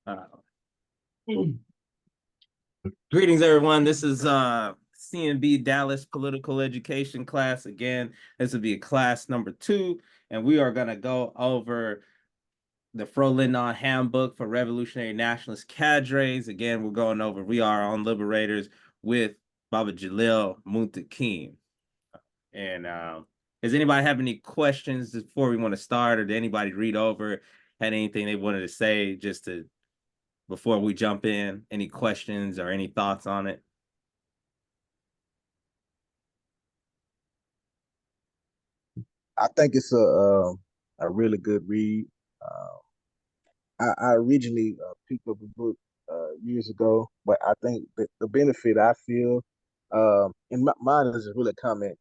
Uh, Greetings, everyone. This is CMB Dallas Political Education class. Again, this will be class number 2, and we are going to go over the Fro-Lebanon Handbook for Revolutionary Nationalist Cadres. Again, we are on Liberators with Baba Jalil Muntaqim. And does anybody have any questions before we want to start, or did anybody read over, had anything they wanted to say before we jump in? Any questions or any thoughts on it? I think it's a really good read. I originally picked up a book years ago, but I think the benefit I feel, and mine is really a comment.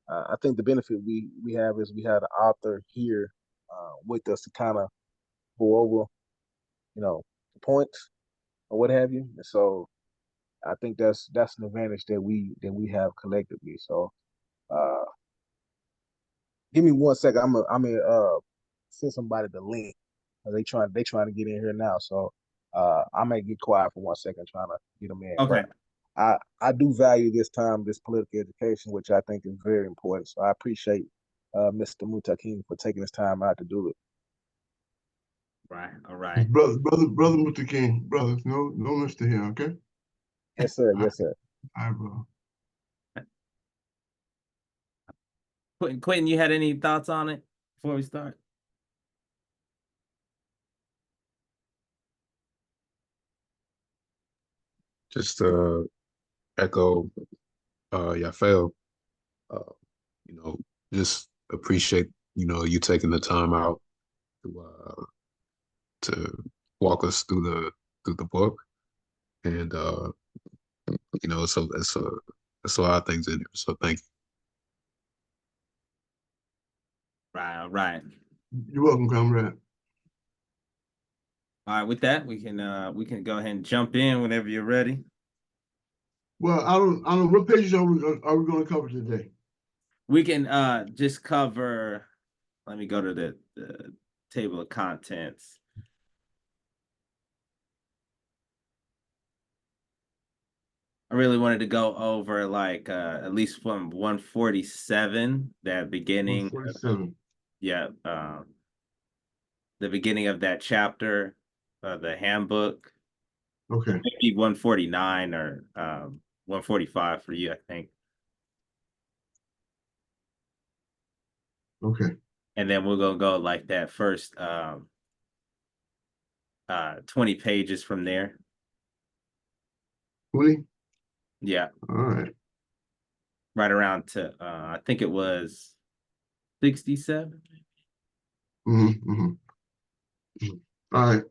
I think the benefit we have is we have the author here with us to kind of go over, the points or what have you. And so I think that's an advantage that we have collectively. So uh, give me 1 second. I'm gonna send somebody the link. They trying to get in here now. So I may get quiet for 1 second trying to get them in. Okay. But I do value this time, this political education, which I think is very important. So I appreciate Mr. Muntaqim for taking his time out to do it. Right. All right. Brother Muntaqim, brothers, no Mr. here, okay? Yes, sir. Yes, sir. All right, bro. Quentin, you had any thoughts on it before we start? Just echo Yafael, just appreciate, you taking the time out to walk us through the book. And so it's a lot of things in here. So thank you. Right, all right. You're welcome, comrade. All right, with that, we can go ahead and jump in whenever you're ready. Well, I don't know what pages are we going to cover today. We can just cover. Let me go to the table of contents. I really wanted to go over like at least from 147, that beginning. 147. Yeah, the beginning of that chapter, the handbook. Okay. Maybe 149 or 145 for you, I think. Okay. And then we're gonna go like that first 20 pages from there. 20? Yeah. All right. Right around to I think it was 67. Mm-hmm. Mm-hmm. All right.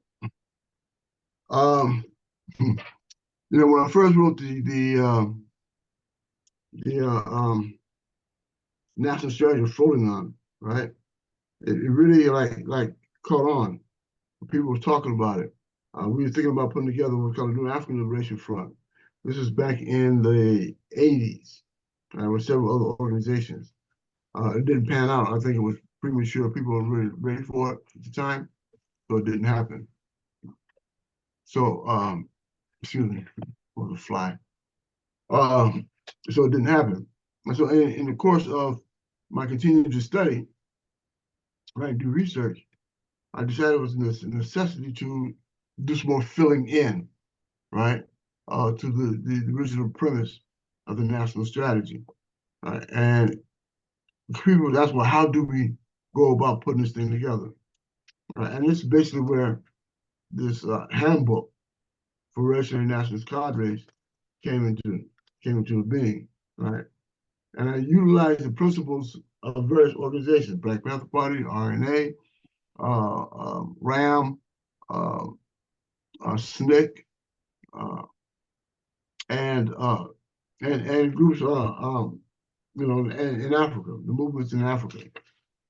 When I first wrote the national strategy of Fro-Lebanon, right? It really like caught on. People were talking about it. We were thinking about putting together what's called a New African Liberation Front. This is back in the 80s, with several other organizations. It didn't pan out. I think it was premature. People were really ready for it at the time, so it didn't happen. So, excuse me, for the fly. So it didn't happen. And so in the course of my continuing to study, right, do research, I decided it was a necessity to do some more filling in, right, to the original premise of the national strategy. Right? And people ask, well, how do we go about putting this thing together? Right? And this is basically where this handbook for revolutionary nationalist cadres came into being, right? And I utilized the principles of various organizations: Black Panther Party, RNA, RAM, SNCC, and groups, in Africa, the movements in Africa,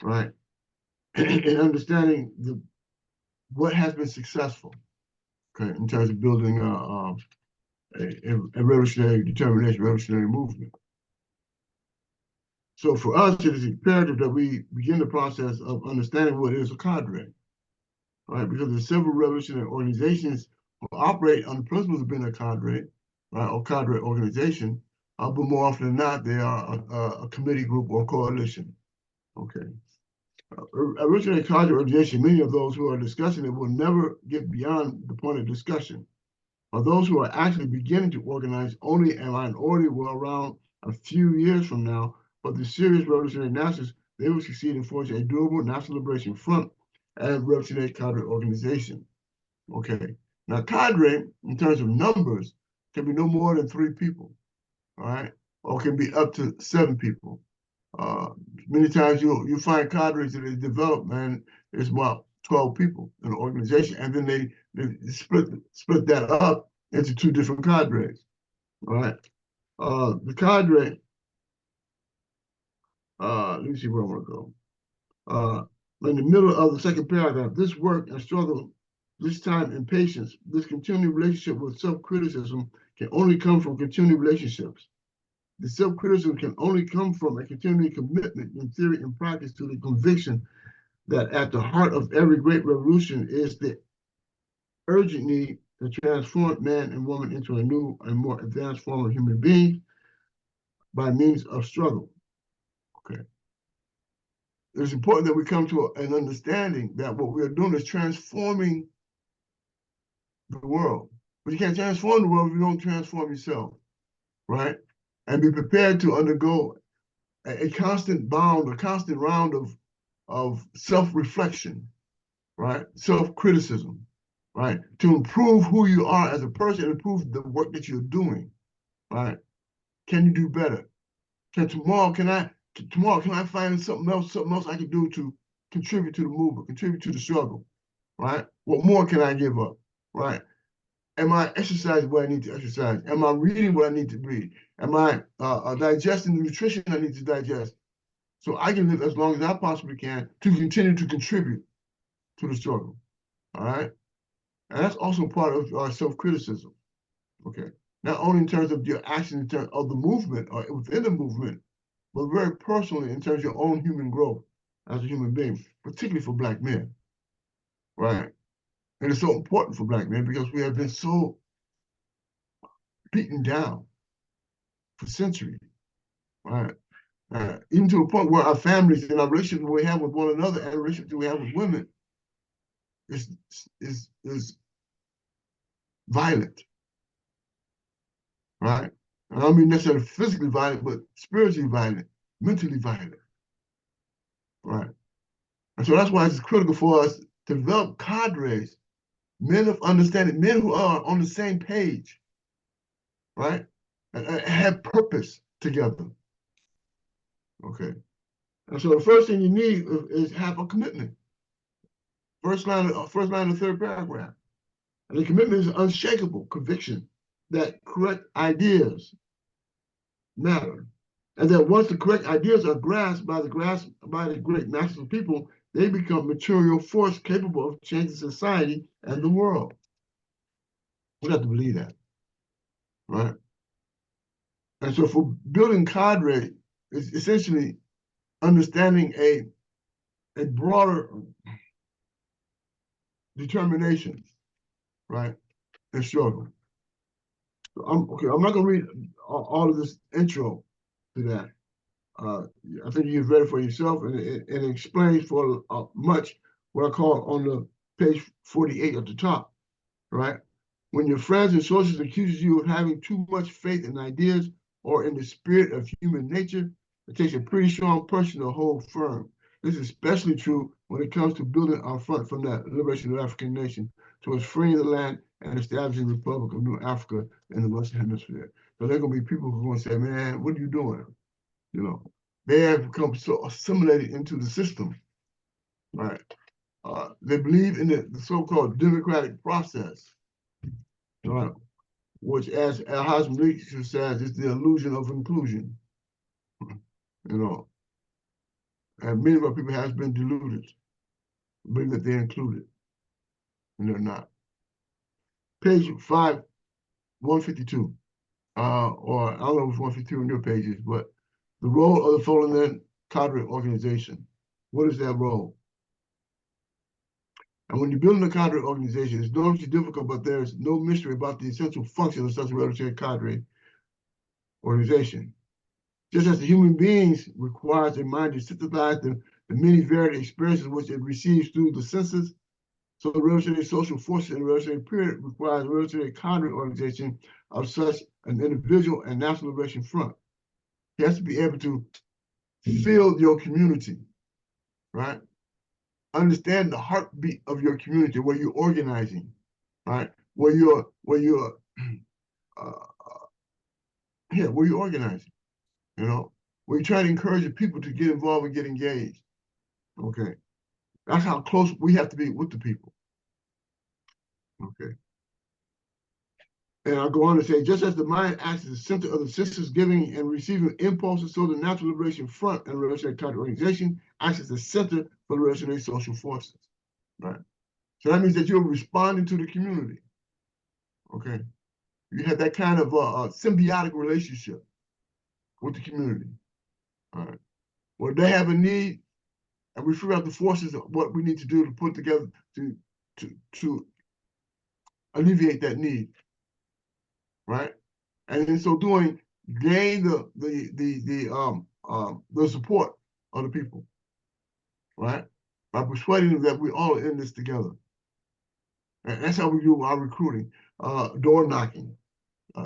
right? And understanding what has been successful, okay, in terms of building a revolutionary determination, revolutionary movement. So for us, it is imperative that we begin the process of understanding what is a cadre, right? Because the civil revolutionary organizations will operate on the principles of being a cadre, right, or cadre organization, but more often than not, they are a committee group or coalition. Okay. Originally, cadre organization, many of those who are discussing it will never get beyond the point of discussion. Or those who are actually beginning to organize, only a minority will around a few years from now, but the serious revolutionary nationalists, they will succeed in forging a durable national liberation front and revolutionary cadre organization. Okay. Now, cadre, in terms of numbers, can be no more than 3 people, all right? Or can be up to 7 people. Many times you find cadres that they develop, man, it's about 12 people in an organization, and then they split that up into 2 different cadres. All right. The cadre, let me see where I want to go. In the middle of the second paragraph, this work and struggle, this time and patience, this continuing relationship with self-criticism can only come from continuing relationships. The self-criticism can only come from a continuing commitment in theory and practice to the conviction that at the heart of every great revolution is the urgent need to transform man and woman into a new and more advanced form of human being by means of struggle. Okay. It's important that we come to an understanding that what we are doing is transforming the world. But you can't transform the world if you don't transform yourself, right? And be prepared to undergo a constant bound, a constant round of self-reflection, right? Self-criticism, right? To improve who you are as a person, improve the work that you're doing, right? Can you do better? Tomorrow can I find something else I can do to contribute to the movement, contribute to the struggle, right? What more can I give up, right? Am I exercising what I need to exercise? Am I reading what I need to read? Am I digesting the nutrition I need to digest? So I can live as long as I possibly can to continue to contribute to the struggle, all right? And that's also part of our self-criticism, okay? Not only in terms of your action in terms of the movement or within the movement, but very personally in terms of your own human growth as a human being, particularly for Black men, right? And it's so important for Black men because we have been so beaten down for centuries, right? Even to the point where our families and our relationship we have with one another and the relationship we have with women is violent, right? And I don't mean necessarily physically violent, but spiritually violent, mentally violent, right? And so that's why it's critical for us to develop cadres, men of understanding, men who are on the same page, right? And have purpose together, okay? And so the first thing you need is have a commitment. First line of the third paragraph. And the commitment is unshakable conviction that correct ideas matter. And that once the correct ideas are grasped by the great masses of people, they become material force capable of changing society and the world. We have to believe that, right? And so for building cadre is essentially understanding a broader determination, right, and struggle. So I'm not gonna read all of this intro to that. I think you've read it for yourself, and it explains for much what I call on the page 48 at the top, right? When your friends and sources accuse you of having too much faith in ideas or in the spirit of human nature, it takes a pretty strong person to hold firm. This is especially true when it comes to building our front from the liberation of the African nation towards freeing the land and establishing the Republic of New Africa in the Western Hemisphere. So there are going to be people who are going to say, man, what are you doing? You know, they have become so assimilated into the system, right? They believe in the so-called democratic process, right? Which, as Al-Hassan says, is the illusion of inclusion, you know. And many of our people have been deluded, believe that they're included, and they're not. Page 152, or I don't know if it's 152 on your pages, but the role of the Foreign Cadre Organization. What is that role? And when you're building a cadre organization, it's enormously difficult, but there's no mystery about the essential function of such a revolutionary cadre organization. Just as the human beings requires a mind to synthesize the many varied experiences which it receives through the senses, so the revolutionary social forces in the revolutionary period requires a revolutionary cadre organization of such an individual and national liberation front. You have to be able to feel your community, right? Understand the heartbeat of your community, where you're organizing, right? Where you're organizing, you know, where you're trying to encourage the people to get involved and get engaged. Okay. That's how close we have to be with the people. Okay. And I'll go on to say, just as the mind acts as the center of the senses giving and receiving impulses, so the Natural Liberation Front and Revolutionary Cadre Organization acts as the center for the revolutionary social forces, right? So that means that you're responding to the community, okay? You have that kind of symbiotic relationship with the community, all right? Where they have a need, and we figure out the forces of what we need to do to put together to alleviate that need, right? And in so doing, gain the support of the people, right? By persuading them that we're all in this together. And that's how we do our recruiting, door knocking,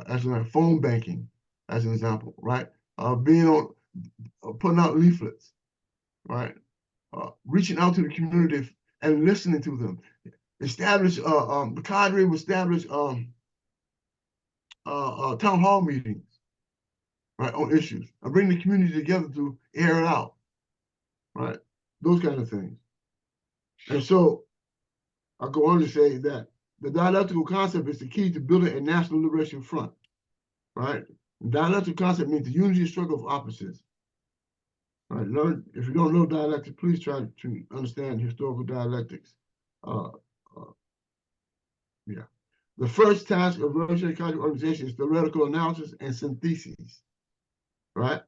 as an phone banking, as an example, right? Being on, putting out leaflets, right? Reaching out to the community and listening to them. Establish the cadre will establish town hall meetings, right, on issues, and bring the community together to air it out, right? Those kind of things. And so I'll go on to say that the dialectical concept is the key to building a national liberation front, right? The dialectical concept means the unity struggle of opposites. Right? Learn, if you don't know dialectics, please try to understand historical dialectics. Yeah. The first task of revolutionary cadre organization is theoretical analysis and synthesis, right?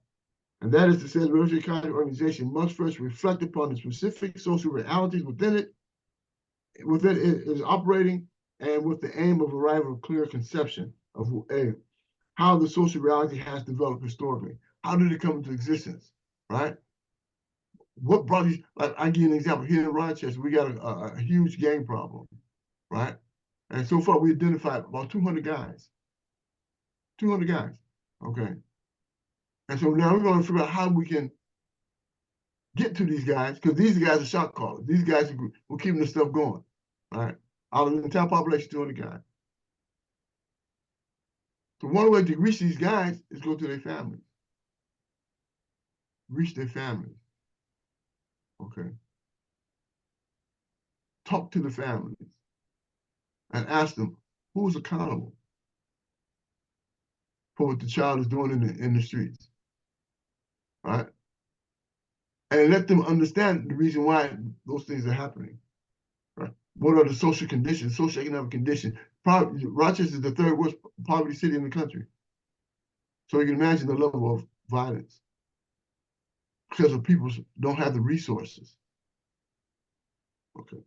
And that is to say, the revolutionary cadre organization must first reflect upon the specific social realities within it is operating, and with the aim of arrival of clear conception of how the social reality has developed historically. How did it come into existence, right? What brought these, like I give you an example, here in Rochester, we got a huge gang problem, right? And so far we identified about 200 guys, okay? And so now we're gonna figure out how we can get to these guys, because these guys are shot callers. These guys are keeping this stuff going, right? Out of the entire population, 200 guys. So one way to reach these guys is go to their families. Reach their families, okay? Talk to the families and ask them, who's accountable for what the child is doing in the streets, right? And let them understand the reason why those things are happening, right? What are the social conditions, socioeconomic conditions? Rochester is the third worst poverty city in the country. So you can imagine the level of violence because of people don't have the resources. Okay.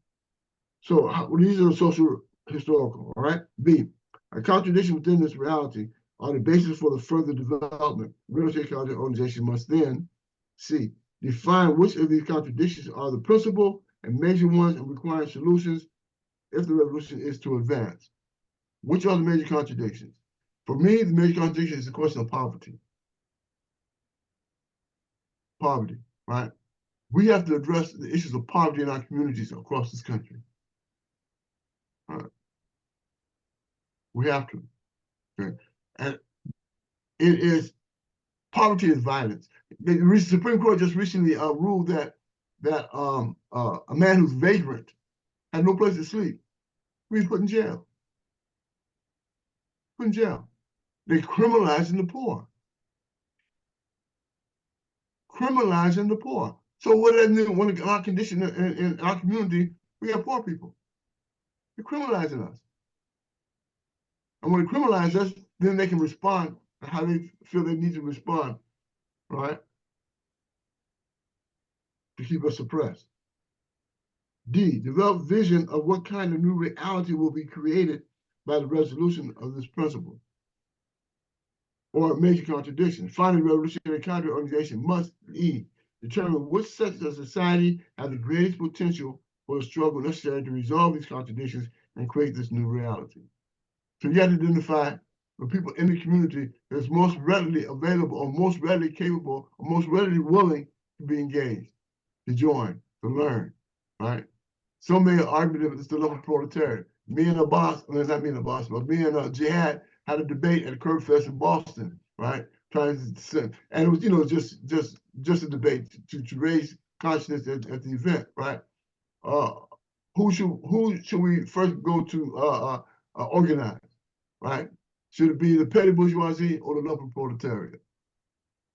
So these are the social historical, all right? B, a contradiction within this reality are the basis for the further development. Revolutionary cadre organization must then, C, define which of these contradictions are the principal and major ones and require solutions if the revolution is to advance. Which are the major contradictions? For me, the major contradiction is the question of poverty. Poverty, right? We have to address the issues of poverty in our communities across this country. Right. We have to. Okay. And it is, poverty is violence. The Supreme Court just recently ruled that a man who's vagrant had no place to sleep. He's put in jail. Put in jail. They're criminalizing the poor. Criminalizing the poor. So what does that mean when our condition in our community, we have poor people? They're criminalizing us. And when they criminalize us, then they can respond how they feel they need to respond, right? To keep us suppressed. D, develop vision of what kind of new reality will be created by the resolution of this principle or major contradiction. Finally, revolutionary counter organization must, E, determine which sectors of society have the greatest potential for the struggle necessary to resolve these contradictions and create this new reality. So you have to identify the people in the community that's most readily available or most readily capable or most readily willing to be engaged, to join, to learn, right? Some may argue that it's the local proletariat. Me and Abbas, well, not me and Abbas, but me and Jihad had a debate at Kirk Fest in Boston, right? Trying to, and it was, you know, just a debate to raise consciousness at the event, right? Who should we first go to organize, right? Should it be the petty bourgeoisie or the local proletariat,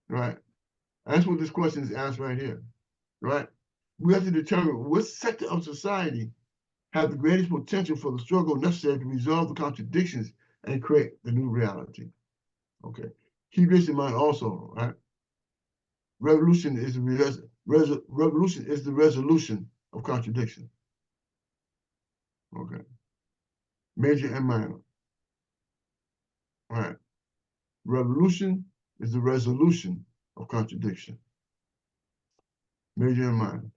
right? That's what this question is asked right here, right? We have to determine which sector of society have the greatest potential for the struggle necessary to resolve the contradictions and create the new reality. Okay, keep this in mind also, right? Revolution is the resolution of contradiction. Okay, major and minor. All right, revolution is the resolution of contradiction. Major and minor.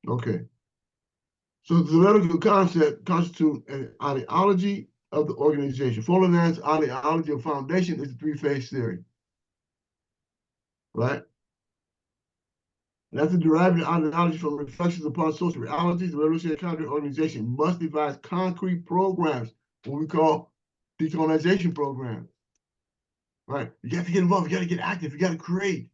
Okay. So the theoretical concept constitutes an ideology of the organization. Frohlin's ideology of foundation is the three-phase theory, right? And after deriving ideology from reflections upon social realities, the revolutionary counter organization must devise concrete programs, what we call decolonization programs, right? You have to get involved, you got to get active, you got to create.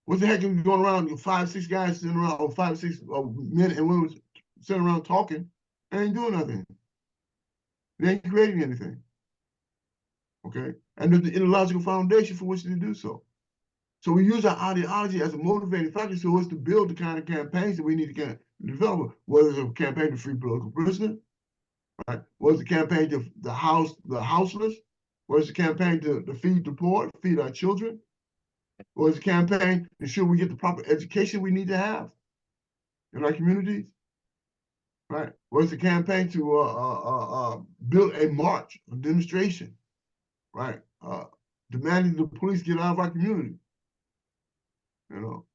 What the heck are you going around, 5, 6 guys sitting around, or 5, 6 men and women sitting around talking and ain't doing nothing. They ain't creating anything. Okay? And there's the ideological foundation for which to do so. So we use our ideology as a motivating factor so as to build the kind of campaigns that we need to develop, whether it's a campaign to free political prisoners, right? Whether it's a campaign to the houseless, whether it's a campaign to feed the poor, feed our children, or it's a campaign to ensure we get the proper education we need to have in our communities, right? Or it's a campaign to build a march, a demonstration, right? Demanding the police get out of our community, you know,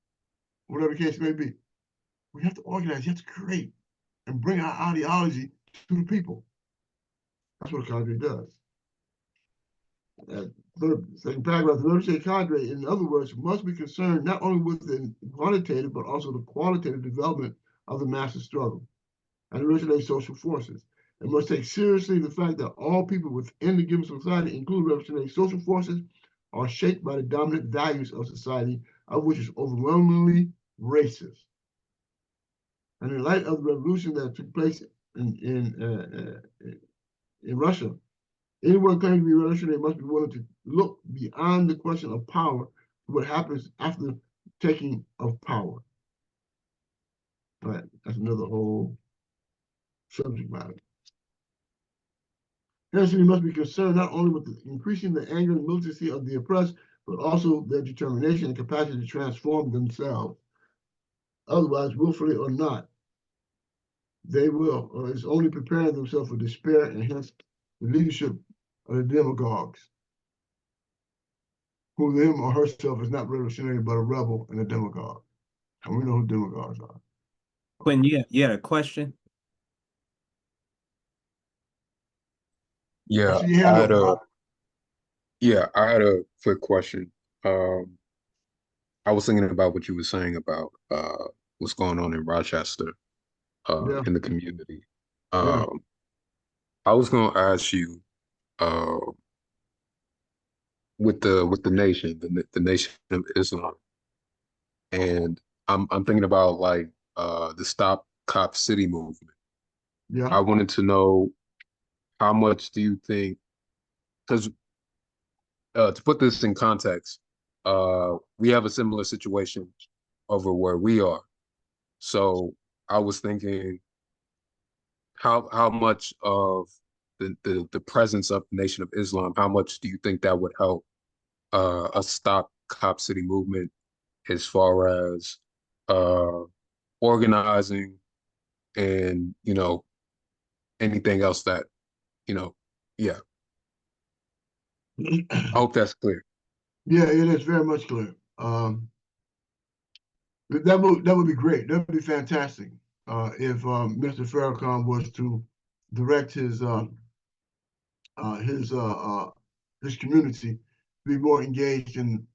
whatever the case may be. We have to organize, you have to create and bring our ideology to the people. That's what a cadre does. The second paragraph, the revolutionary cadre, in other words, must be concerned not only with the quantitative, but also the qualitative development of the massive struggle and the revolutionary social forces. It must take seriously the fact that all people within the given society, including revolutionary social forces, are shaped by the dominant values of society, of which is overwhelmingly racist. And in light of the revolution that took place in Russia, anyone claiming to be revolutionary must be willing to look beyond the question of power to what happens after taking of power. Right, that's another whole subject matter. Hence, we must be concerned not only with increasing the anger and militancy of the oppressed, but also their determination and capacity to transform themselves. Otherwise, willfully or not, they will, or is only preparing themselves for despair and hence the leadership of the demagogues, who him or herself is not revolutionary, but a rebel and a demagogue. And we know who demagogues are. Quinn, you had a question? Yeah, I see your hand up. I had a quick question. I was thinking about what you were saying about what's going on in Rochester, Yeah. in the community. Yeah. I was gonna ask you, uh, with the nation, the Nation of Islam, and I'm thinking about like the Stop Cop City movement. Yeah. I wanted to know how much do you think, because to put this in context, we have a similar situation over where we are. So I was thinking how much of the presence of the Nation of Islam, how much do you think that would help a Stop Cop City movement as far as organizing, and anything else that yeah. I hope that's clear. Yeah, it is very much clear. That would be great. That would be fantastic if Mr. Farrakhan was to direct his community to be more engaged in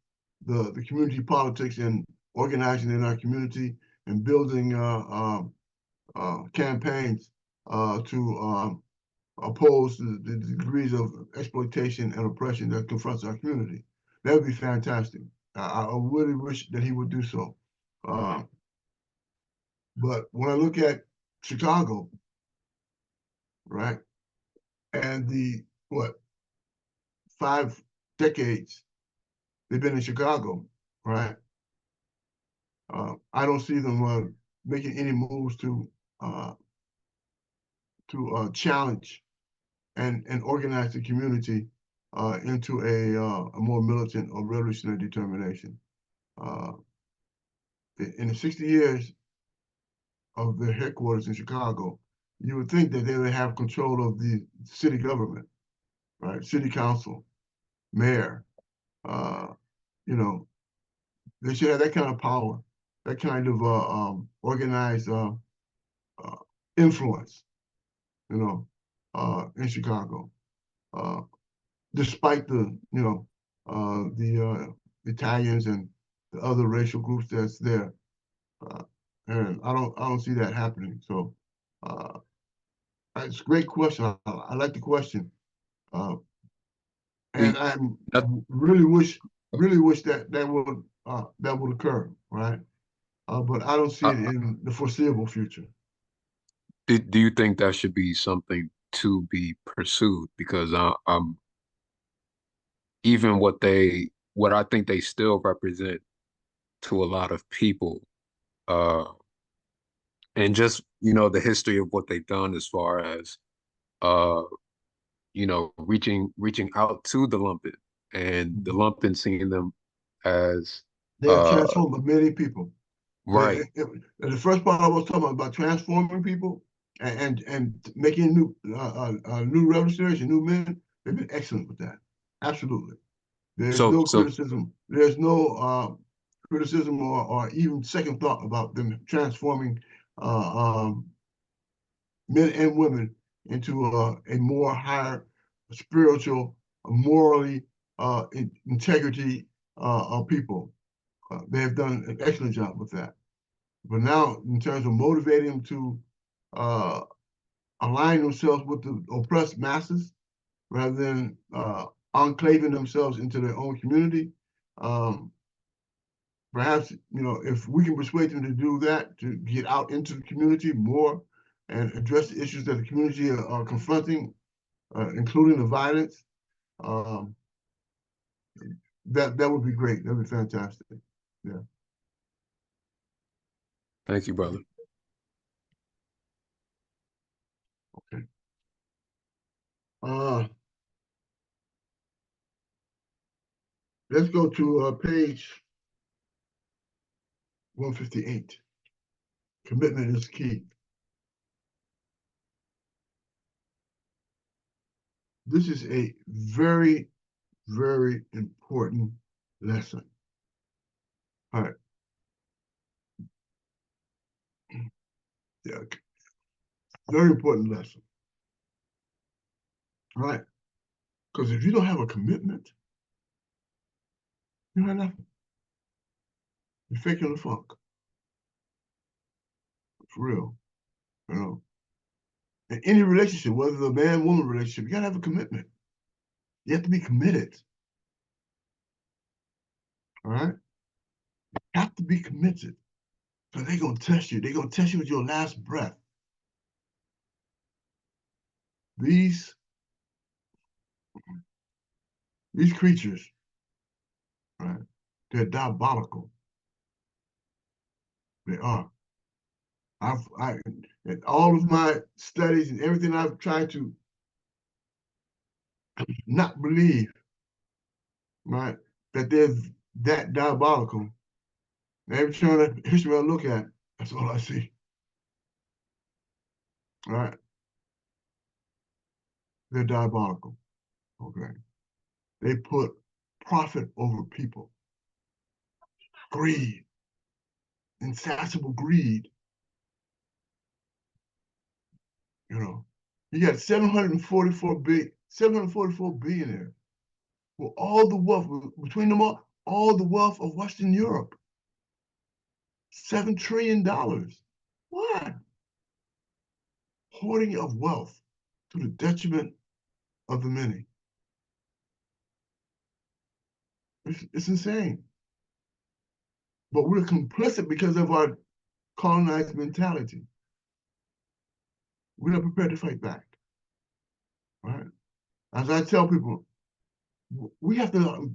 the community politics and organizing in our community and building campaigns to oppose the degrees of exploitation and oppression that confronts our community. That would be fantastic. I really wish that he would do so. But when I look at Chicago, right, and the 5 decades they've been in Chicago, right, I don't see them making any moves to challenge and organize the community into a more militant or revolutionary determination. In the 60 years of their headquarters in Chicago, you would think that they would have control of the city government, right? City council, mayor, they should have that kind of power, that kind of organized influence, in Chicago. Despite the Italians and the other racial groups that's there, and I don't see that happening. So it's a great question. I like the question, and I really wish that would occur, right? But I don't see it in the foreseeable future. Do you think that should be something to be pursued? Because even what I think they still represent to a lot of people, and just the history of what they've done as far as reaching out to the lumpen and the lumpen seeing them as they have transformed many people. Right. The first part I was talking about transforming people and making new revolutionaries and new men, they've been excellent with that. Absolutely. There's no criticism. There's no criticism or even second thought about them transforming men and women into a more higher spiritual, morally, integrity people. They have done an excellent job with that. But now, in terms of motivating them to align themselves with the oppressed masses, rather than enclaving themselves into their own community, perhaps if we can persuade them to do that, to get out into the community more and address the issues that the community are confronting, including the violence, that would be great. That would be fantastic. Yeah. Thank you, brother. Okay. Let's go to page 158. Commitment is key. This is a very, very important lesson. All right. Yeah. Very important lesson. All right. Because if you don't have a commitment, you have nothing. You're faking the funk. For real. In any relationship, whether the man-woman relationship, you gotta have a commitment. You have to be committed. All right? You have to be committed. So they're gonna test you. They're gonna test you with your last breath. These creatures, right? They're diabolical. They are. In all of my studies and everything, I've tried to not believe, right, that they're that diabolical. Every turn of history I look at, That's all I see. All right. They're diabolical. Okay. They put profit over people. Greed. Insatiable greed. You know, you got 744 billionaires with all the wealth, between them all the wealth of Western Europe. $7 trillion. What? Hoarding of wealth to the detriment of the many. It's insane. But we're complicit because of our colonized mentality. We're not prepared to fight back. Right? As I tell people, we have to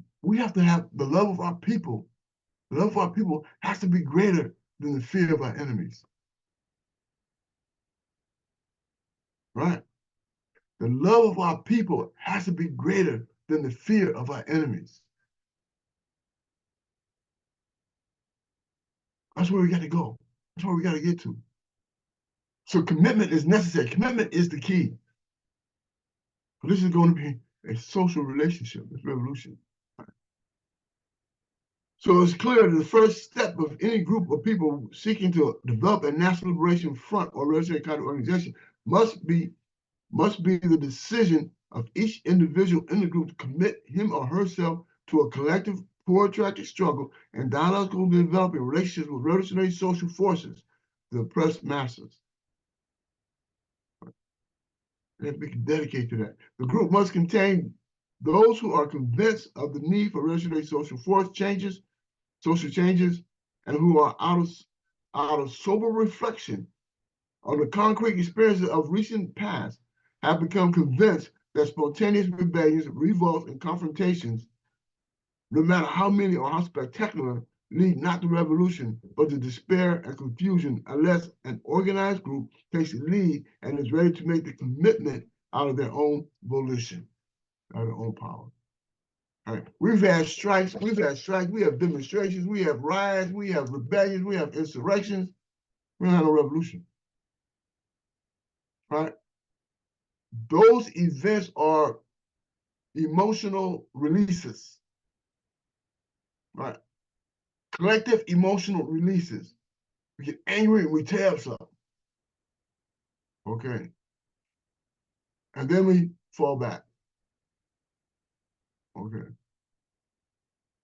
have the love of our people. The love of our people has to be greater than the fear of our enemies. Right? The love of our people has to be greater than the fear of our enemies. That's where we got to go. That's where we got to get to. So commitment is necessary. Commitment is the key. But this is going to be a social relationship, this revolution. So it's clear that the first step of any group of people seeking to develop a national liberation front or revolutionary kind of organization must be the decision of each individual in the group to commit him or herself to a collective, protracted struggle and dialogical developing relationships with revolutionary social forces, the oppressed masses. They have to be dedicated to that. The group must contain those who are convinced of the need for revolutionary social changes, and who are out of sober reflection on the concrete experiences of recent past, have become convinced that spontaneous rebellions, revolts, and confrontations, no matter how many or how spectacular, lead not to revolution, but to despair and confusion, unless an organized group takes the lead and is ready to make the commitment out of their own volition, out of their own power. All right. We've had strikes, we have demonstrations, we have riots, we have rebellions, we have insurrections. We don't have no revolution. Right? Those events are emotional releases. Right? Collective emotional releases. We get angry and we tear up something. Okay. And then we fall back. Okay.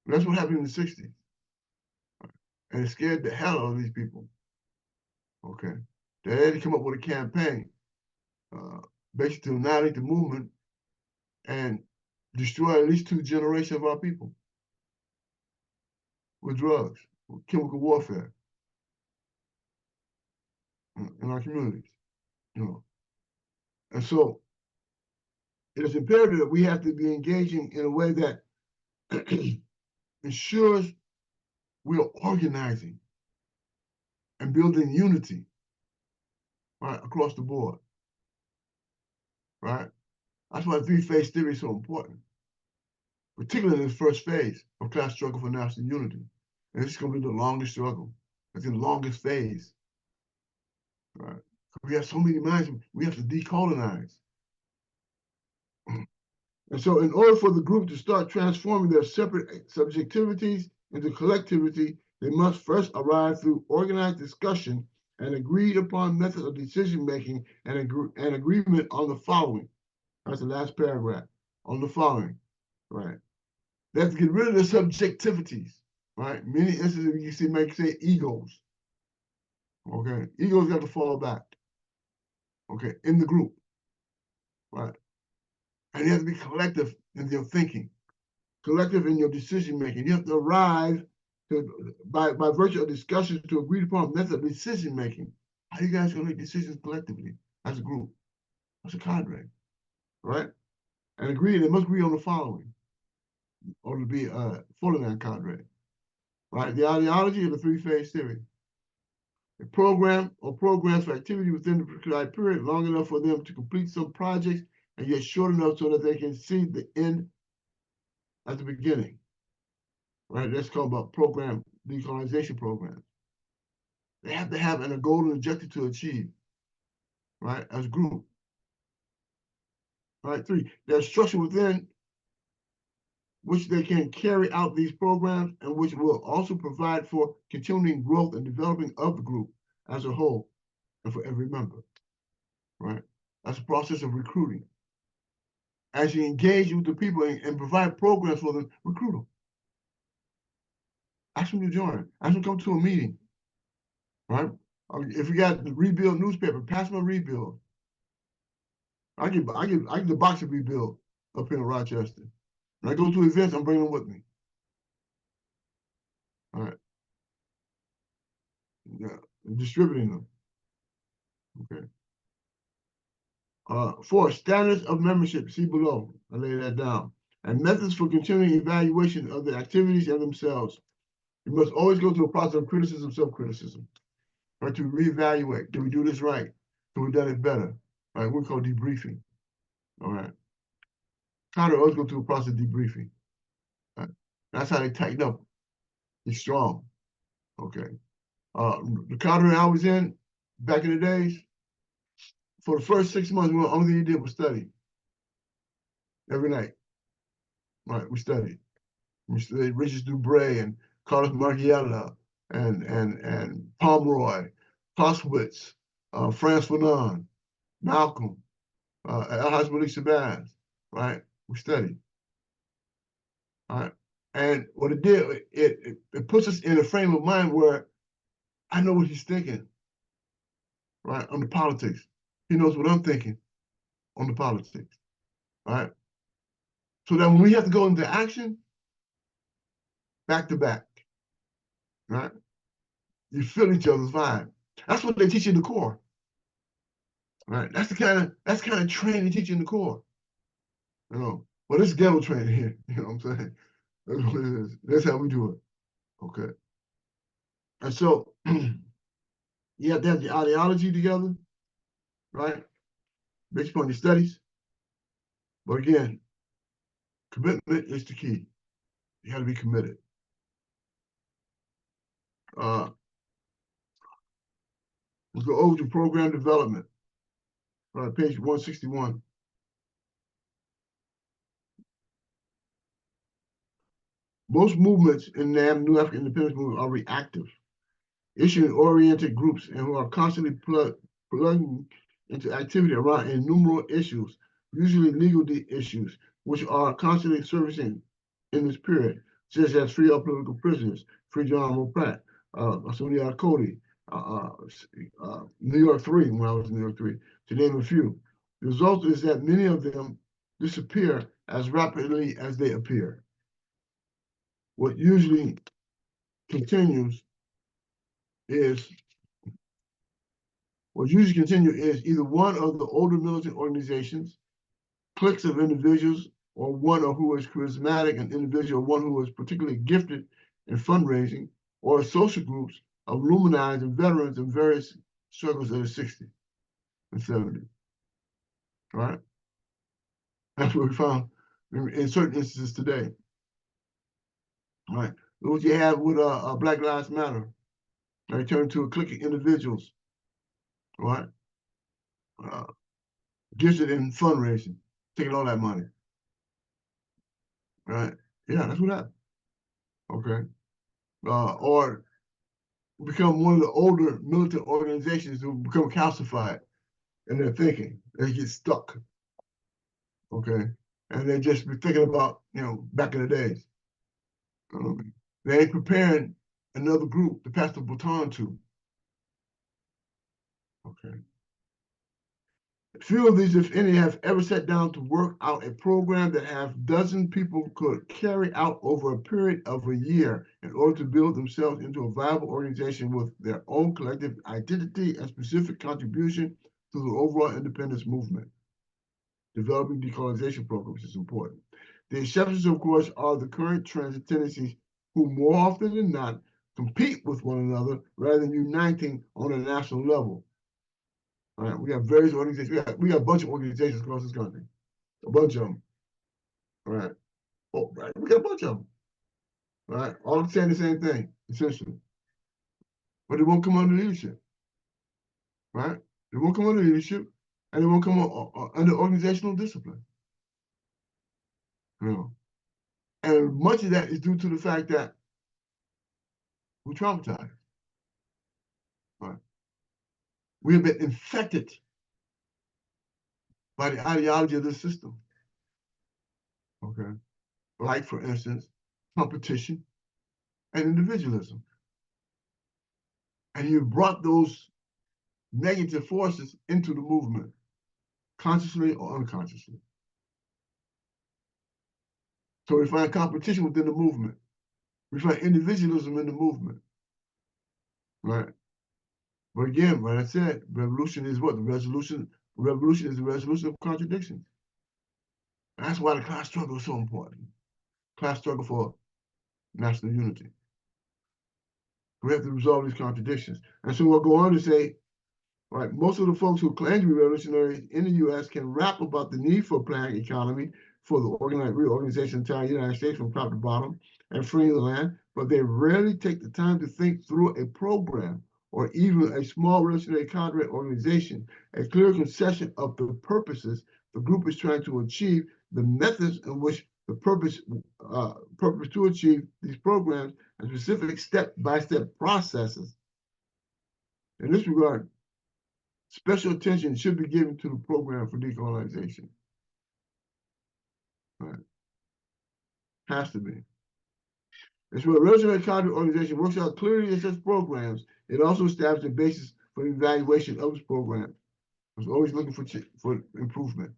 That's what happened in the 60s. And it scared the hell out of these people. Okay. They had to come up with a campaign, basically to annihilate the movement and destroy at least 2 generations of our people with drugs, with chemical warfare in our communities. You know. And so it is imperative that we have to be engaging in a way that ensures we are organizing and building unity, right, across the board, right? That's why 3-phase theory is so important, particularly in the first phase of class struggle for national unity. And this is going to be the longest struggle. It's the longest phase, right? We have so many minds, we have to decolonize. And so in order for the group to start transforming their separate subjectivities into collectivity, they must first arrive through organized discussion and agreed upon methods of decision-making and agreement on the following. That's the last paragraph. On the following, right? They have to get rid of the subjectivities, right? Many instances you see make say egos. Okay, egos got to fall back. Okay, in the group, right? And you have to be collective in your thinking, collective in your decision making. You have to arrive to, by virtue of discussions to agreed upon method of decision making. How are you guys going to make decisions collectively as a group, as a cadre, right? And agree, they must agree on the following, or to be fully than cadre, right? The ideology of the 3-phase theory. A program or programs for activity within the prescribed period long enough for them to complete some projects and yet short enough so that they can see the end at the beginning, right? That's called about program, decolonization programs. They have to have a goal and objective to achieve, right, as a group. Right, 3, there's structure within which they can carry out these programs and which will also provide for continuing growth and developing of the group as a whole and for every member, right? That's a process of recruiting. As you engage with the people and provide programs for them, recruit them. Ask them to join. Ask them to come to a meeting, right? If you got the Rebuild newspaper, pass them a Rebuild. I get the box of Rebuild up here in Rochester. When I go to events, I'm bringing them with me. All right. Yeah, distributing them. Okay. 4, standards of membership. See below. I lay that down. And methods for continuing evaluation of the activities and themselves. You must always go through a process of criticism, self-criticism, right? To reevaluate. Did we do this right? Have we done it better? Right? We call debriefing. All right. Carter always go through a process of debriefing. Right? That's how they tighten up. He's strong. Okay. The Carter I was in back in the days, for the first 6 months, the only thing he did was study. Every night. Right, we studied. We studied Richard Dubray and Carlos Margiela and Pomeroy, Clausewitz, Franz Fanon, Malcolm, Alhaj Malik Shabazz, right? We studied. All right. And what it did, it puts us in a frame of mind where I know what he's thinking, right, on the politics. He knows what I'm thinking on the politics, right? So that when we have to go into action, back to back, right? You feel each other's vibe. That's what they teach in the Corps, right? That's the kind of training they teach in the Corps, you know. Well, this is ghetto training here, you know what I'm saying? That's what it is. That's how we do it, okay? And so you have to have the ideology together, right? Based upon your studies. But again, commitment is the key. You got to be committed. Let's go over to program development. Page 161. Most movements in NAM, New African Independence Movement, are reactive, issue-oriented groups and who are constantly plugging into activity around innumerable issues, usually legal issues, which are constantly surfacing in this period, such as free all political prisoners, free John Moe Pratt, Sonia Cody, New York 3, when I was in New York 3, to name a few. The result is that many of them disappear as rapidly as they appear. What usually continues is either one of the older militant organizations, cliques of individuals, or one of who is charismatic, an individual, one who is particularly gifted in fundraising, or social groups of luminaries and veterans in various struggles of the 60s and 70s. Right? That's what we found in certain instances today. Right? What you have with Black Lives Matter, they turn to a clique of individuals, right? Gifted in fundraising, taking all that money. Right? Yeah, that's what happened. Okay. Or become one of the older militant organizations who become calcified in their thinking. They get stuck. Okay. And they just be thinking about, back in the days. They ain't preparing another group to pass the baton to. Okay. Few of these, if any, have ever sat down to work out a program that half dozen people could carry out over a period of a year in order to build themselves into a viable organization with their own collective identity and specific contribution to the overall independence movement. Developing decolonization programs is important. The exceptions, of course, are the current transit tendencies who more often than not compete with one another rather than uniting on a national level. All right, we have various organizations. We got a bunch of organizations across this country. A bunch of them. All right. Oh, right. We got a bunch of them. All right. All saying the same thing, essentially. but it won't come under leadership, right? It won't come under leadership, and it won't come under organizational discipline. You know, and much of that is due to the fact that we're traumatized. Right? We have been infected by the ideology of this system. Okay, like for instance, competition and individualism, and you brought those negative forces into the movement, consciously or unconsciously. So we find competition within the movement. We find individualism in the movement, right? But again, what I said, revolution is what? The resolution. Revolution is the resolution of contradictions. That's why the class struggle is so important. Class struggle for national unity. We have to resolve these contradictions. And so we'll go on to say, right, most of the folks who claim to be revolutionaries in the U.S. can rap about the need for a planned economy for the reorganization of the entire United States from top to bottom and freeing the land, but they rarely take the time to think through a program or even a small revolutionary cadre organization, a clear conception of the purposes the group is trying to achieve, the methods in which the purpose to achieve these programs, and specific step-by-step processes. In this regard, special attention should be given to the program for decolonization. Right. Has to be. It's where a revolutionary cadre organization works out clearly in such programs. It also establishes a basis for the evaluation of its program. It's always looking for improvement,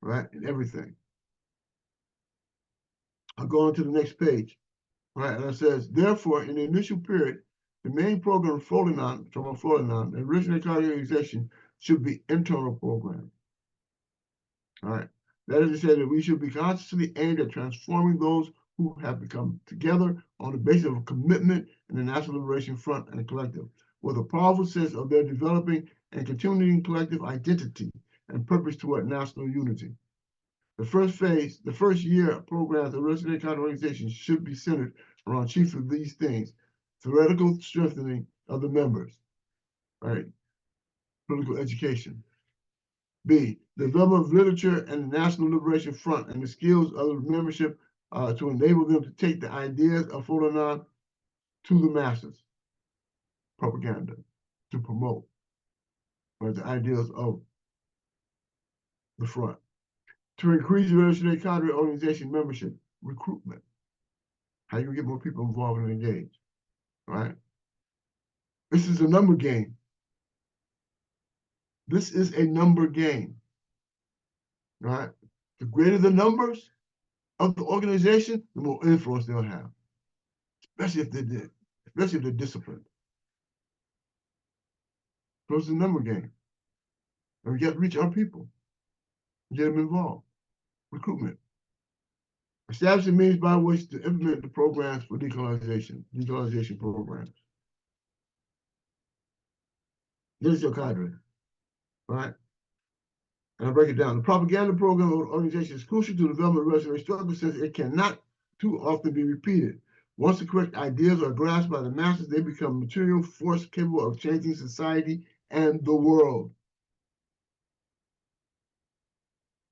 right, in everything. I'll go on to the next page, right, and it says, therefore, in the initial period, the main program floating on, the revolutionary cadre organization should be internal programs. All right. That is to say that we should be consciously aimed at transforming those who have become together on the basis of a commitment in the National Liberation Front and the collective, with a powerful sense of their developing and continuing collective identity and purpose toward national unity. The first phase, the first year programs of the revolutionary cadre organization should be centered around chief of these things: theoretical strengthening of the members, right? Political education. B, the development of literature and the National Liberation Front and the skills of the membership to enable them to take the ideas of Folanan to the masses. Propaganda to promote the ideas of the front. To increase the revolutionary cadre organization membership, recruitment. How you get more people involved and engaged, right? This is a number game. This is a number game, right? The greater the numbers of the organization, the more influence they'll have, especially if they're disciplined. So it's a number game. And we got to reach our people, get them involved. Recruitment. Establish the means by which to implement the programs for decolonization programs. This is your cadre, right? And I break it down. The propaganda program of the organization is crucial to the development of revolutionary struggle since it cannot too often be repeated. Once the correct ideas are grasped by the masses, they become material force capable of changing society and the world.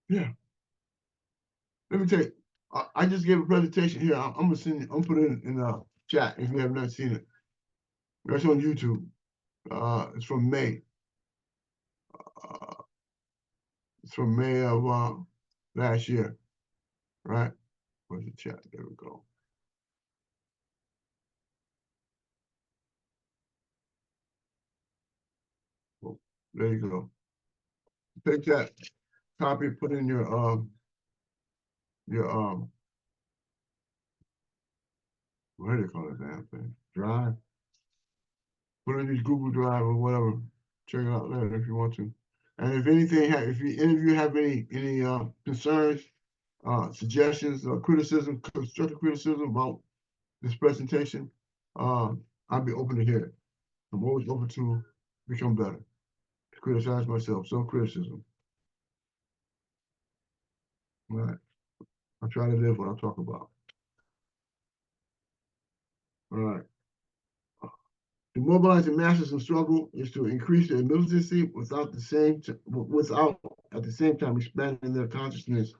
Yeah. Let me tell you, I just gave a presentation here. I'm gonna send it, I'm put it in the chat if you have not seen it. It's on YouTube. It's from May. It's from May of last year, right? Where's the chat? There we go. Oh, there you go. Take that copy, put in your what do they call it, damn thing? Drive. Put it in your Google Drive or whatever. Check it out later if you want to. And if anything, if any of you have any concerns, suggestions, or criticism, constructive criticism about this presentation, I'll be open to hear it. I'm always open to become better, to criticize myself, self-criticism. All right. I try to live what I talk about. All right. To mobilize the masses in struggle is to increase their militancy without at the same time expanding their consciousness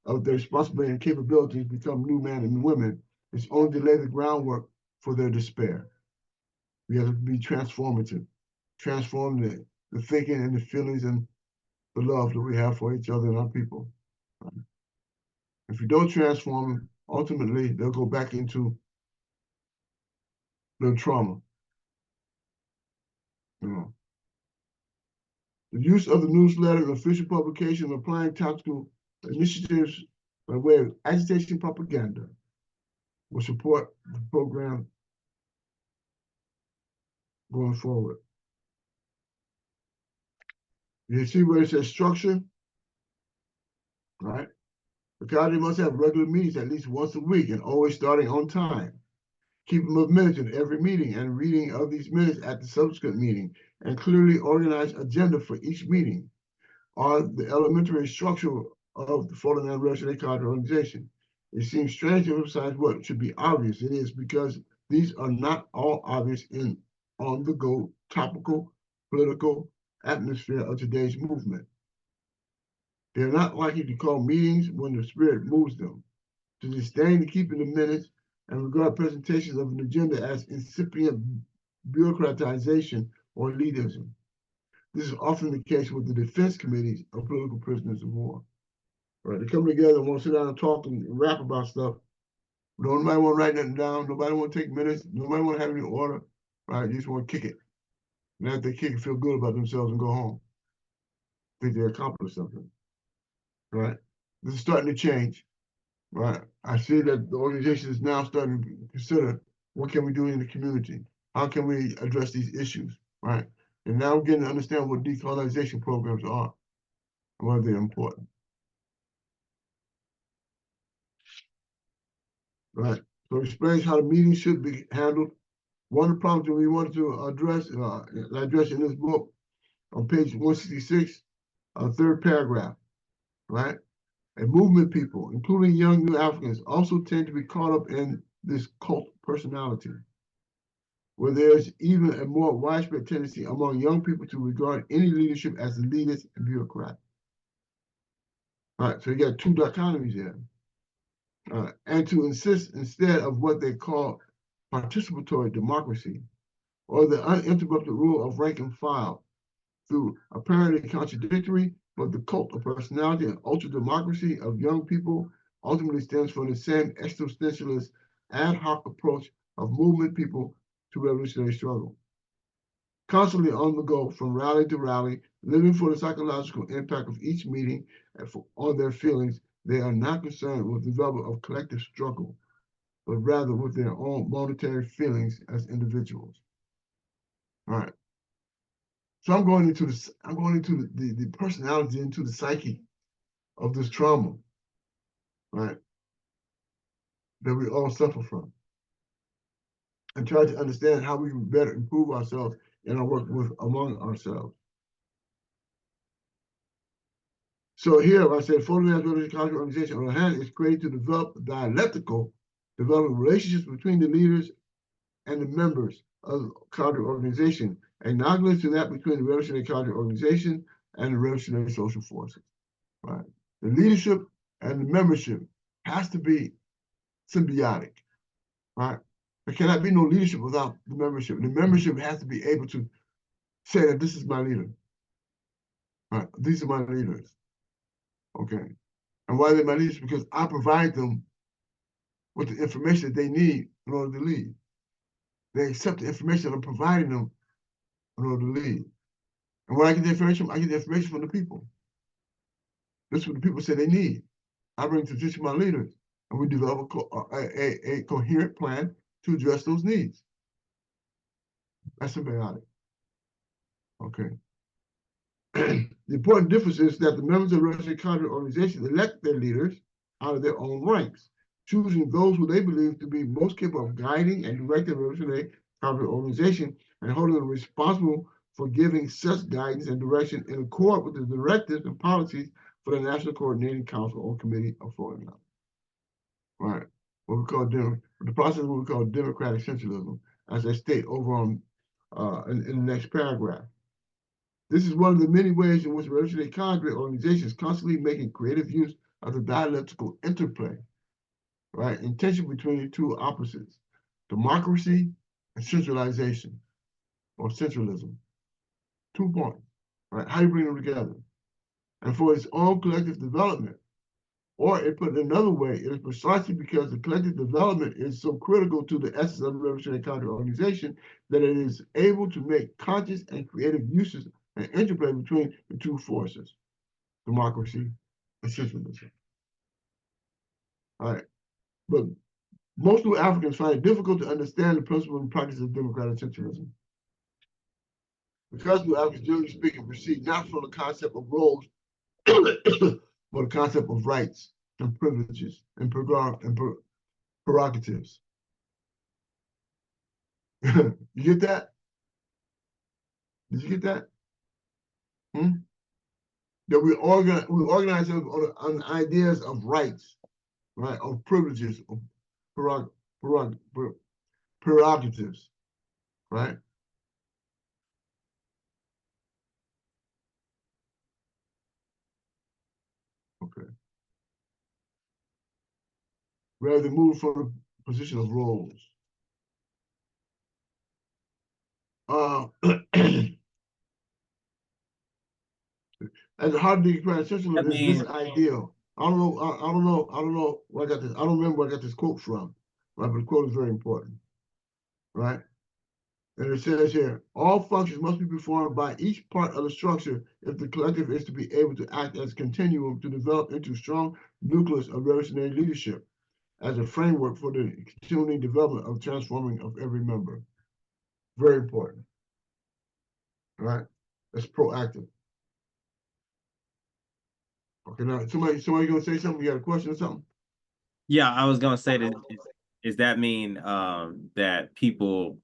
of their responsibility and capabilities to become new men and women. It's only to lay the groundwork for their despair. We have to be transformative, transform the thinking and the feelings and the love that we have for each other and our people. If you don't transform them, ultimately they'll go back into their trauma. You know. The use of the newsletter and official publication of applying tactical initiatives by way of agitation propaganda will support the program going forward. You see where it says structure, right? The cadre must have regular meetings at least once a week and always starting on time. Keep them of minutes in every meeting and reading of these minutes at the subsequent meeting, and clearly organized agenda for each meeting are the elementary structure of the 49 Revolutionary Cadre organization. It seems strange to emphasize what should be obvious. It is because these are not all obvious in on-the-go topical political atmosphere of today's movement. They are not likely to call meetings when the spirit moves them, to disdain to keep in the minutes and regard presentations of an agenda as incipient bureaucratization or elitism. This is often the case with the defense committees of political prisoners of war. Right? They come together and want to sit down and talk and rap about stuff. Nobody want to write nothing down. Nobody want to take minutes. Nobody want to have any order. Right? They just want to kick it. And after they kick it, feel good about themselves and go home. Think they accomplished something. Right? This is starting to change. Right? I see that the organization is now starting to consider what can we do in the community? How can we address these issues? Right? And now we're getting to understand what decolonization programs are and why they're important. Right. So it explains how the meeting should be handled. One of the problems that we wanted to address in this book on page 166, third paragraph, right? And movement people, including young new Africans, also tend to be caught up in this cult personality, where there's even a more widespread tendency among young people to regard any leadership as elitist and bureaucratic. All right, so you got two dichotomies there. And to insist instead of what they call participatory democracy, or the uninterrupted rule of rank and file, through apparently contradictory, but the cult of personality and ultra-democracy of young people ultimately stems from the same existentialist ad hoc approach of movement people to revolutionary struggle. Constantly on the go from rally to rally, living for the psychological impact of each meeting and on their feelings, they are not concerned with the development of collective struggle, but rather with their own monetary feelings as individuals. All right. So I'm going into the personality, into the psyche of this trauma, right? That we all suffer from. And try to understand how we can better improve ourselves in our work among ourselves. So here, I said, Photonational Cultural Organization, on the other hand, is created to develop dialectical, developing relationships between the leaders and the members of the cadre organization, analogous to that between the Revolutionary Cadre organization and the Revolutionary Social Forces. Right? The leadership and the membership has to be symbiotic. Right? There cannot be no leadership without the membership. The membership has to be able to say that this is my leader. Right? These are my leaders. Okay. And why they're my leaders? Because I provide them with the information that they need in order to lead. They accept the information I'm providing them in order to lead. And when I get the information, I get the information from the people. This is what the people say they need. I bring to teach my leaders, and we develop a coherent plan to address those needs. That's symbiotic. Okay. The important difference is that the members of the Revolutionary Cadre organization elect their leaders out of their own ranks, choosing those who they believe to be most capable of guiding and directing the Revolutionary Cadre organization and holding them responsible for giving such guidance and direction in accord with the directives and policies for the National Coordinating Council or Committee of 49. Right. What we call the process of what we call democratic centralism, as I state over on in the next paragraph. This is one of the many ways in which revolutionary cadre organizations constantly making creative use of the dialectical interplay, right? In tension between the two opposites, democracy and centralization or centralism. 2 points, right? How do you bring them together? And for its own collective development, or it put it another way, it is precisely because the collective development is so critical to the essence of the revolutionary counter organization that it is able to make conscious and creative uses and interplay between the two forces, democracy and centralism. All right. But most new Africans find it difficult to understand the principle and practice of democratic centralism. Because new Africans, generally speaking, proceed not from the concept of roles, but the concept of rights and privileges and prerogatives. You get that? Did you get that? That we organize on ideas of rights, right? Of privileges, of prerogatives, right? Okay. Rather than move from the position of roles. At the heart of the centralism is this ideal. I don't know where I got this. I don't remember where I got this quote from, right? But the quote is very important, right? And it says here, all functions must be performed by each part of the structure if the collective is to be able to act as a continuum to develop into a strong nucleus of revolutionary leadership as a framework for the continuing development of transforming of every member. Very important, right? That's proactive. Okay, now somebody gonna say something? You got a question or something? Yeah, I was gonna say that. Does that mean that people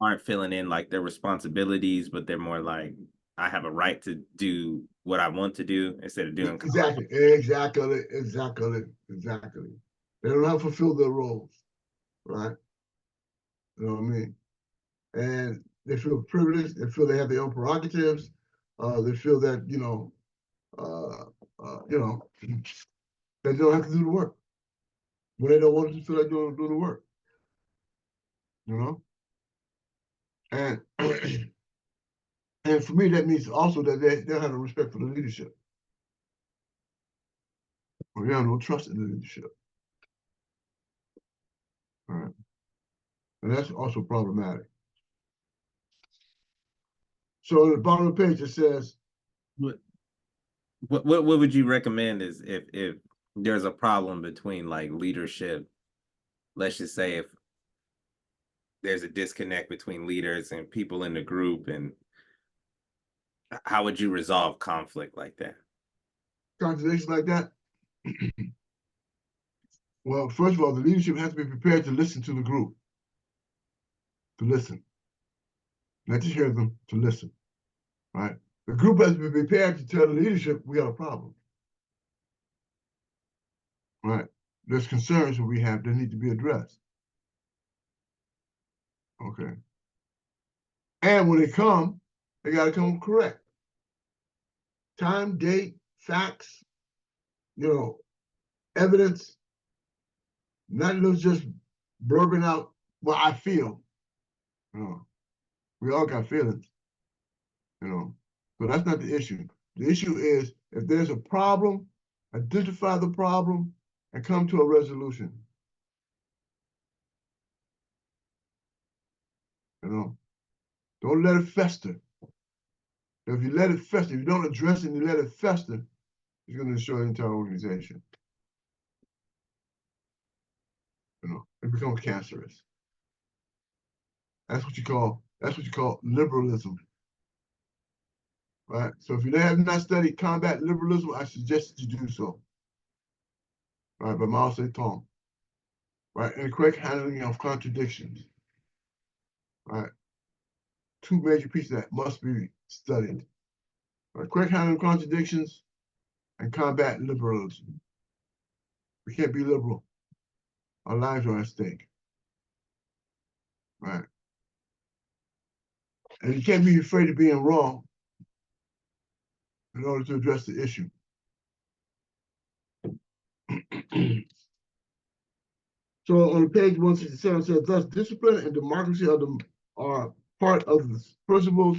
aren't filling in like their responsibilities, but they're more like, I have a right to do what I want to do instead of doing exactly. They don't have to fulfill their roles, right? You know what I mean? And they feel privileged. They feel they have their own prerogatives. They feel that they don't have to do the work when they don't want to feel like doing the work. You know, and and for me that means also that they have a respect for the leadership, or they have no trust in the leadership. All right, and that's also problematic. So at the bottom of the page it says, what would you recommend is if there's a problem between like leadership, let's just say if there's a disconnect between leaders and people in the group, and how would you resolve conflict like that? contradictions like that? Well, first of all, the leadership has to be prepared to listen to the group. To listen. Not to hear them, to listen. Right? The group has to be prepared to tell the leadership we got a problem. Right? There's concerns that we have that need to be addressed. Okay. And when they come, they got to come correct. Time, date, facts, evidence. Not just blurbing out what I feel. We all got feelings. So that's not the issue. The issue is if there's a problem, identify the problem and come to a resolution. Don't let it fester. If you let it fester, if you don't address it and you let it fester, it's going to destroy the entire organization. It becomes cancerous. That's what you call liberalism. Right? So if you have not studied combat liberalism, I suggest you do so. Right, by Mao Zedong. Right, and the correct handling of contradictions. Right. Two major pieces that must be studied. Right, correct handling of contradictions and combat liberalism. We can't be liberal. Our lives are at stake. Right. And you can't be afraid of being wrong in order to address the issue. So on page 167 it says, thus discipline and democracy are part of the principles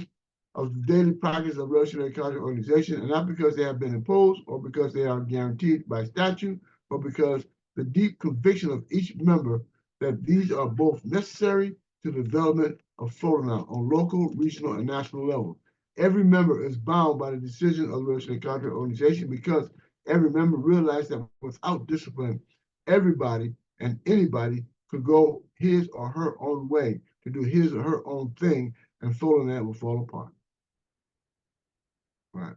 of the daily practice of revolutionary culture organization, and not because they have been imposed or because they are guaranteed by statute, but because the deep conviction of each member that these are both necessary to the development of Florida on local, regional, and national level. Every member is bound by the decision of the revolutionary culture organization because every member realized that without discipline, everybody and anybody could go his or her own way to do his or her own thing, and Florida will fall apart. Right.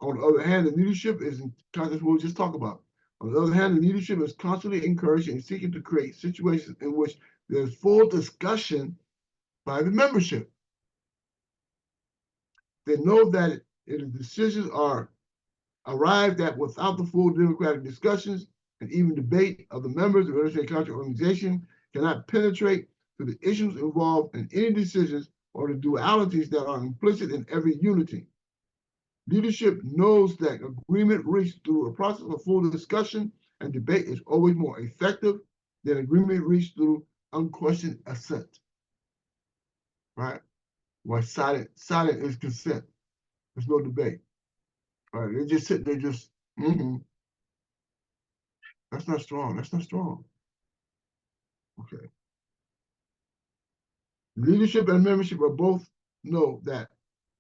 On the other hand, the leadership is in context what we just talked about. On the other hand, the leadership is constantly encouraging and seeking to create situations in which there's full discussion by the membership. They know that if the decisions are arrived at without the full democratic discussions and even debate of the members of the Revolutionary Culture Organization cannot penetrate to the issues involved in any decisions or the dualities that are implicit in every unity. Leadership knows that agreement reached through a process of full discussion and debate is always more effective than agreement reached through unquestioned assent. Right? Why silent is consent. There's no debate. All right, they just sit there, just That's not strong. That's not strong. Okay. Leadership and membership are both know that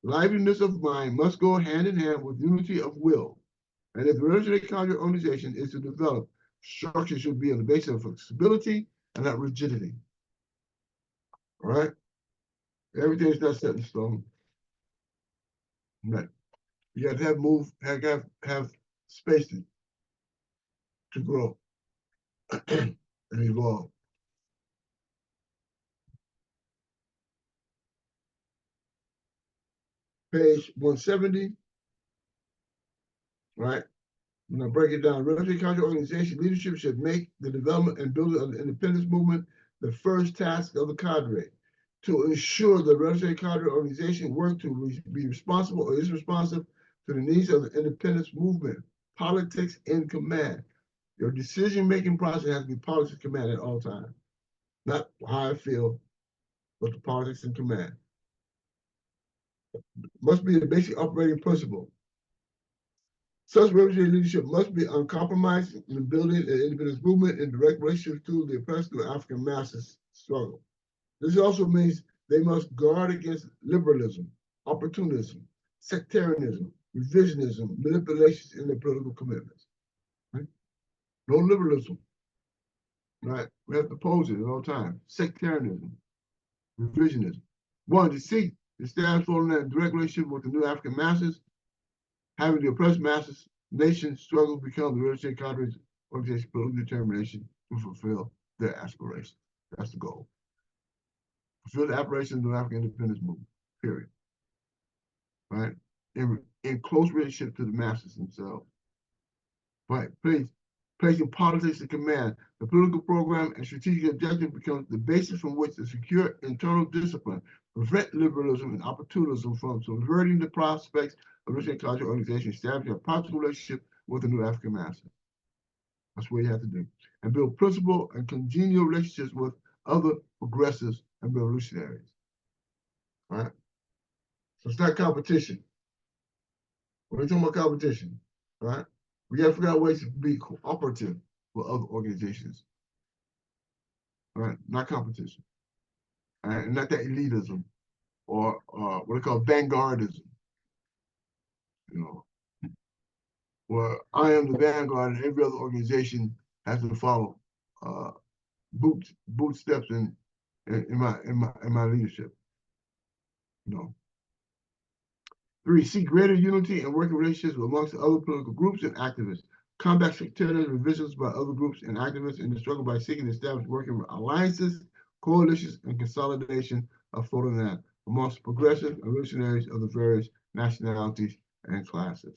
liveliness of mind must go hand in hand with unity of will. And if the revolutionary culture organization is to develop, structure should be on the basis of flexibility and not rigidity. All right? Everything is not set in stone. Right. You got to have space to grow and evolve. Page 170. Right? I'm going to break it down. Revolutionary Culture Organization leadership should make the development and building of the independence movement the first task of the cadre. To ensure the Revolutionary Culture Organization work to be responsible or is responsive to the needs of the independence movement. Politics in command. Your decision-making process has to be politics in command at all times. Not how I feel, but the politics in command. Must be the basic operating principle. Such revolutionary leadership must be uncompromised in building an independence movement in direct relationship to the oppressed African masses struggle. This also means they must guard against liberalism, opportunism, sectarianism, revisionism, manipulations in their political commitments. Right? No liberalism. Right? We have to oppose it at all times. Sectarianism, revisionism. One, to seek the status following that direct relationship with the new African masses, having the oppressed masses, nations struggle to become the revolutionary cadres organization political determination to fulfill their aspirations. That's the goal. Fulfill the aspirations of the African independence movement, period. Right? In close relationship to the masses themselves. Right? Placing politics in command, the political program and strategic objective becomes the basis from which the secure internal discipline prevent liberalism and opportunism from subverting the prospects of the culture organization, establishing a positive relationship with the new African masses. That's what you have to do. And build principal and congenial relationships with other progressives and revolutionaries. All right? So it's not competition. We're talking about competition, right? We got to figure out ways to be cooperative with other organizations, right? Not competition, and not that elitism or what they call vanguardism. You know, where I am the vanguard and every other organization has to follow bootsteps in my leadership. You know. 3, seek greater unity and working relationships amongst other political groups and activists. Combat sectarian revisions by other groups and activists in the struggle by seeking to establish working alliances, coalitions, and consolidation of Florida amongst progressive and revolutionaries of the various nationalities and classes.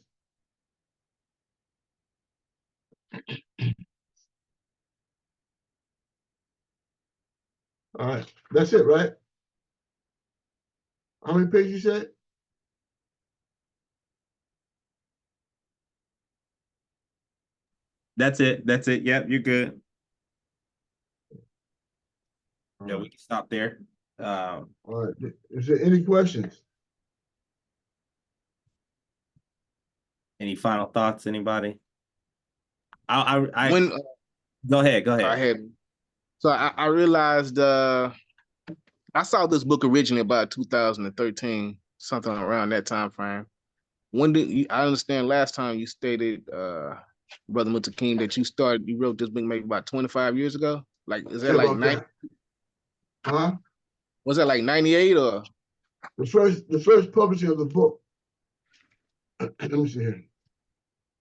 All right, that's it, right? How many pages you said? That's it. That's it. Yep, you're good. Yeah, we can stop there. All right. Is there any questions? Any final thoughts, anybody? I When go ahead, go I ahead. had, so I realized I saw this book originally about 2013, something around that time frame. When did you, I understand last time you stated, Brother Muntaqim, that you wrote this book maybe about 25 years ago? Like, is that Say like about 90? that. Huh? Was that like 98 or? The first publishing of the book, let me see here.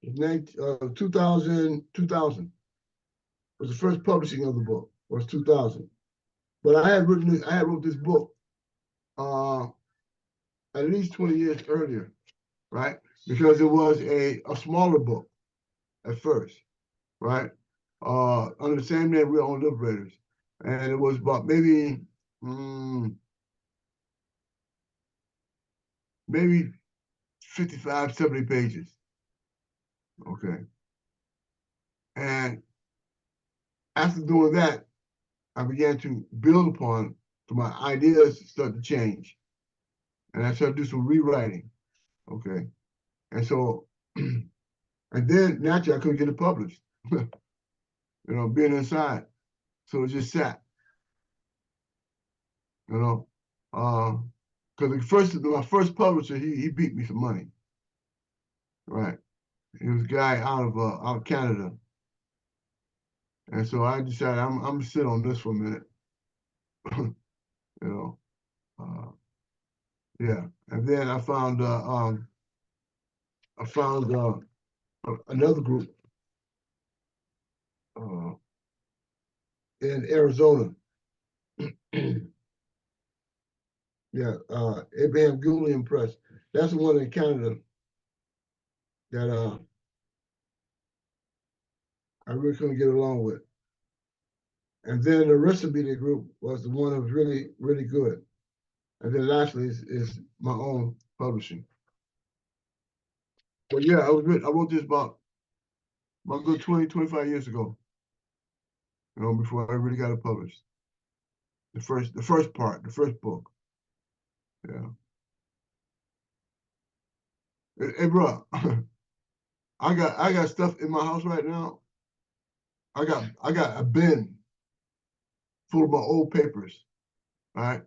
2000 was the first publishing of the book, was 2000. But I had wrote this book at least 20 years earlier, right? Because it was a smaller book at first, right? Under the same name, we're on Liberators. And it was about maybe 55, 70 pages. Okay. And after doing that, I began to build upon, so my ideas start to change. And I started to do some rewriting. Okay. And so, and then naturally I couldn't get it published, being inside. So it just sat, because my first publisher, he beat me some money, right? He was a guy out of Canada. And so I decided I'm gonna sit on this for a minute, yeah. And then I found another group in Arizona. Yeah, Abraham Gulian Press. That's the one in Canada that I really couldn't get along with. And then the recipe group was the one that was really, really good. And then lastly is my own publishing. But yeah, I wrote this about good 20, 25 years ago, before I really got it published. The first book. Yeah. Hey, bro, I got stuff in my house right now. I got a bin full of my old papers, right?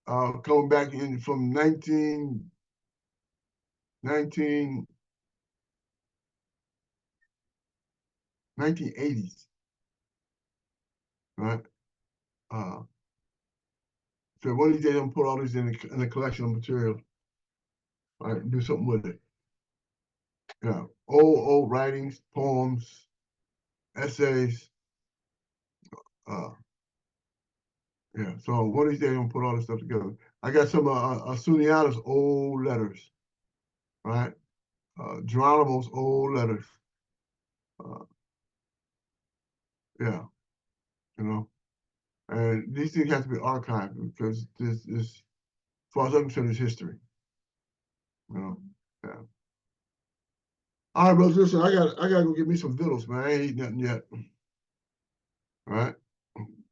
Coming back in from 1980s, right? So one of these days I'm gonna put all these in a collection of material, right? Do something with it. Yeah, old writings, poems, essays. Yeah, so one of these days I'm gonna put all this stuff together. I got some Sunniata's old letters, right? Geronimo's old letters. Yeah, and these things have to be archived because this is, as far as I'm concerned, is history. Yeah. All right, brothers, listen, I gotta go get me some vittles, man. I ain't eating nothing yet. All right,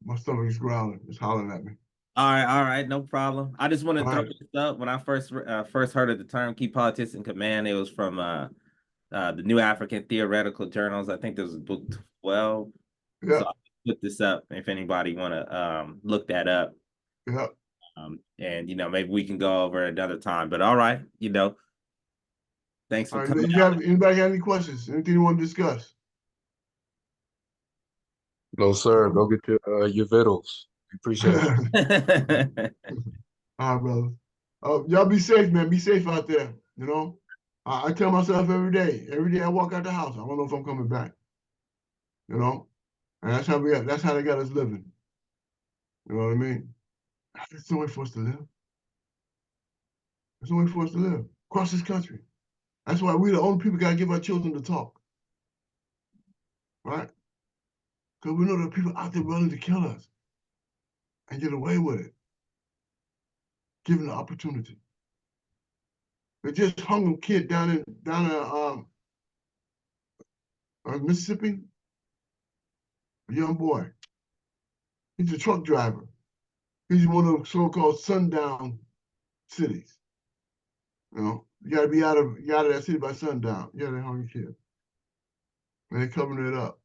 my stomach is growling. It's hollering at me. All right, no problem. I just want to throw Right. this up. When I first heard of the term "key politics in command," it was from the New African Theoretical Journals. I think this was book 12. Yeah. So I'll put this up if anybody want to look that up. Yeah. And maybe we can go over another time. But all right, thanks for All right. coming. Anybody have any questions? Anything you want to discuss? No, sir. Go get your vittles. We appreciate it. All right, brother. Y'all be safe, man. Be safe out there. I tell myself every day I walk out the house, I don't know if I'm coming back. And that's how they got us living. You know what I mean? There's no way for us to live. There's no way for us to live across this country. That's why we the only people got to give our children to talk. Right? Because we know there are people out there willing to kill us and get away with it. given the opportunity. They just hung a kid down in Mississippi, a young boy. He's a truck driver. He's one of the so-called sundown cities. You know, you gotta be out of that city by sundown. Yeah, they hung a kid. And they're covering it up.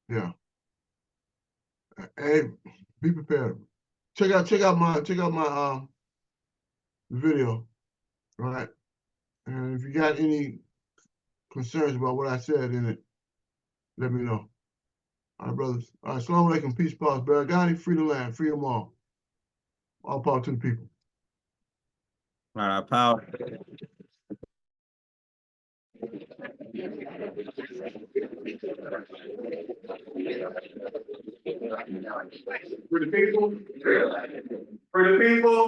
Yeah. Hey, be prepared. Check out my video, right? And if you got any concerns about what I said in it, let me know. All right, brothers. All right, Assalamu alaikum, peace, pause. Baragani, free the land, free them all. All power to the people. All right, power. For the people. For the people.